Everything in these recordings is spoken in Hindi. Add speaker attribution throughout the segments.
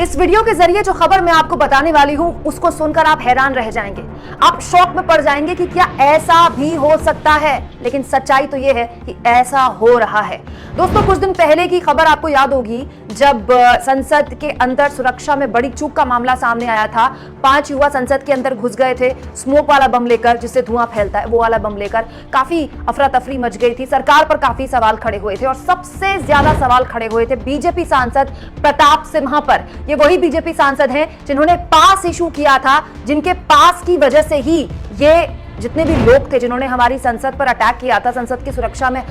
Speaker 1: इस वीडियो के जरिए जो खबर मैं आपको बताने वाली हूं उसको सुनकर आप हैरान रह जाएंगे, आप शॉक में पड़ जाएंगे कि क्या ऐसा भी हो सकता है। लेकिन सच्चाई तो यह है कि ऐसा हो रहा है। दोस्तों, कुछ दिन पहले की खबर आपको याद होगी जब संसद के अंदर सुरक्षा में बड़ी चूक का मामला सामने आया था। 5 युवा संसद के अंदर घुस गए थे स्मोक वाला बम लेकर, जिससे धुआं फैलता है, वो वाला बम लेकर। काफी अफरा तफरी मच गई थी, सरकार पर काफी सवाल खड़े हुए थे और सबसे ज्यादा सवाल खड़े हुए थे बीजेपी सांसद प्रताप सिन्हा पर। ये वही बीजेपी सांसद हैं जिन्होंने पास इशू किया था, जिनके पास की वजह से ही ये जितने भी लोग थे जिन्होंने हमारी संसद पर अटैक किया था, संसद की सुरक्षा में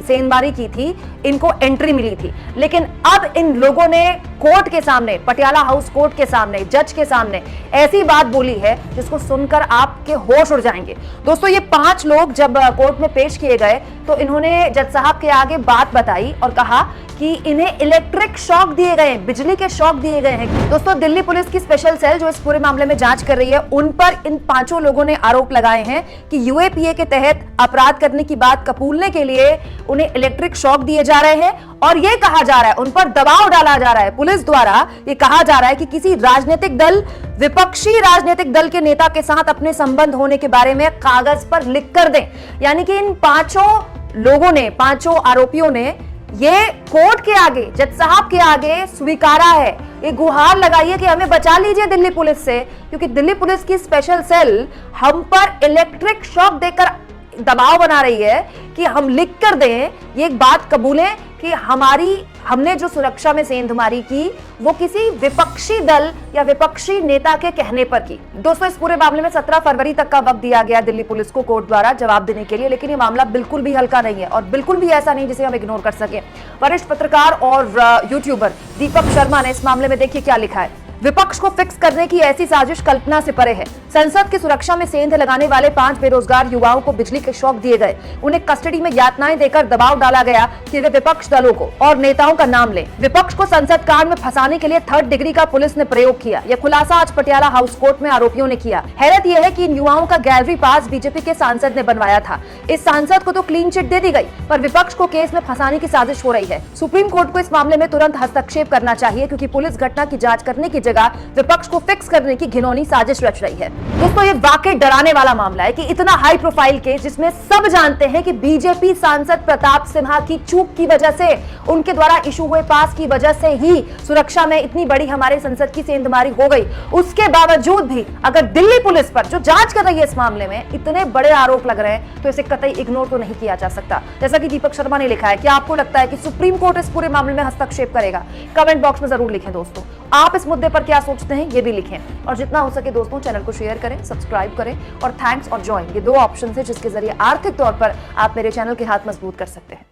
Speaker 1: सेंधमारी की थी, इनको एंट्री मिली थी। लेकिन अब इन लोगों ने कोर्ट के सामने, पटियाला हाउस कोर्ट के सामने, जज के सामने ऐसी बात बोली है जिसको सुनकर आपके होश उड़ जाएंगे। दोस्तों, ये 5 लोग जब कोर्ट में पेश किए गए तो इन्होंने जज साहब के आगे बात बताई और कहा कि इन्हें इलेक्ट्रिक शॉक दिए गए, बिजली के शॉक दिए गए हैं। दोस्तों, दिल्ली पुलिस की स्पेशल सेल जो इस पूरे मामले में जांच कर रही है, उन पर इन 5 लोगों ने आरोप लगाए हैं कि यूएपीए के तहत अपराध करने की बात कबूलने के लिए उन्हें इलेक्ट्रिक शॉक दिए जा रहे हैं और यह कहा जा रहा है, उन पर दबाव डाला जा रहा है। पुलिस द्वारा यह कहा जा रहा है कि किसी राजनीतिक दल, विपक्षी राजनीतिक दल के नेता के साथ अपने संबंध होने के बारे में कागज पर लिख कर दें। यानी कि इन 5 लोगों ने, 5 आरोपियों ने ये कोर्ट के आगे, जज साहब के आगे स्वीकारा है, ये गुहार लगाई है कि हमें बचा लीजिए दिल्ली पुलिस से, क्योंकि दिल्ली पुलिस की स्पेशल सेल हम पर इलेक्ट्रिक शॉक देकर दबाव बना रही है कि हम लिख कर दें, ये एक बात कबूलें कि हमने जो सुरक्षा में सेंधमारी की वो किसी विपक्षी दल या विपक्षी नेता के कहने पर की। दोस्तों, इस पूरे मामले में 17 फरवरी तक का वक्त दिया गया दिल्ली पुलिस को कोर्ट द्वारा जवाब देने के लिए। लेकिन ये मामला बिल्कुल भी हल्का नहीं है और बिल्कुल भी ऐसा नहीं जिसे हम इग्नोर कर सके। वरिष्ठ पत्रकार और यूट्यूबर दीपक शर्मा ने इस मामले में देखिए क्या लिखा है। विपक्ष को फिक्स करने की ऐसी साजिश कल्पना से परे है। संसद की सुरक्षा में सेंध लगाने वाले 5 बेरोजगार युवाओं को बिजली के शॉक दिए गए, उन्हें कस्टडी में यातनाएं देकर दबाव डाला गया कि वे विपक्ष दलों को और नेताओं का नाम लें। विपक्ष को संसद कांड में फंसाने के लिए 3rd डिग्री का पुलिस ने प्रयोग किया। यह खुलासा आज पटियाला हाउस कोर्ट में आरोपियों ने किया। हैरत यह है कि इन युवाओं का गैलरी पास बीजेपी के सांसद ने बनवाया था। इस सांसद को तो क्लीन चिट दे दी गई, पर विपक्ष को केस में फंसाने की साजिश हो रही है। सुप्रीम कोर्ट को इस मामले में तुरंत हस्तक्षेप करना चाहिए, क्योंकि पुलिस घटना की जांच करने की जगह विपक्ष को फिक्स करने की घिनौनी साजिश रच रही है। दोस्तों, ये वाकई डराने वाला मामला है कि इतना हाई प्रोफाइल केस, जिसमें सब जानते हैं कि बीजेपी सांसद प्रताप सिन्हा की चूक की वजह से, उनके द्वारा इशू हुए पास की वजह से ही सुरक्षा में इतनी बड़ी हमारे संसद की सेंधमारी हो गई। उसके बावजूद भी अगर दिल्ली पुलिस पर, जो जांच कर रही है इस मामले में, इतने बड़े आरोप लग रहे हैं तो इसे कतई इग्नोर तो नहीं किया जा सकता। जैसा कि दीपक शर्मा ने लिखा है, क्या आपको लगता है कि सुप्रीम कोर्ट इस पूरे मामले में हस्तक्षेप करेगा? कमेंट बॉक्स में जरूर लिखें दोस्तों, आप इस मुद्दे पर क्या सोचते हैं ये भी लिखें। और जितना हो सके दोस्तों, चैनल को शेयर करें, सब्सक्राइब करें और थैंक्स और ज्वाइन, ये 2 ऑप्शन है जिसके जरिए आर्थिक तौर पर आप मेरे चैनल के हाथ मजबूत कर सकते हैं।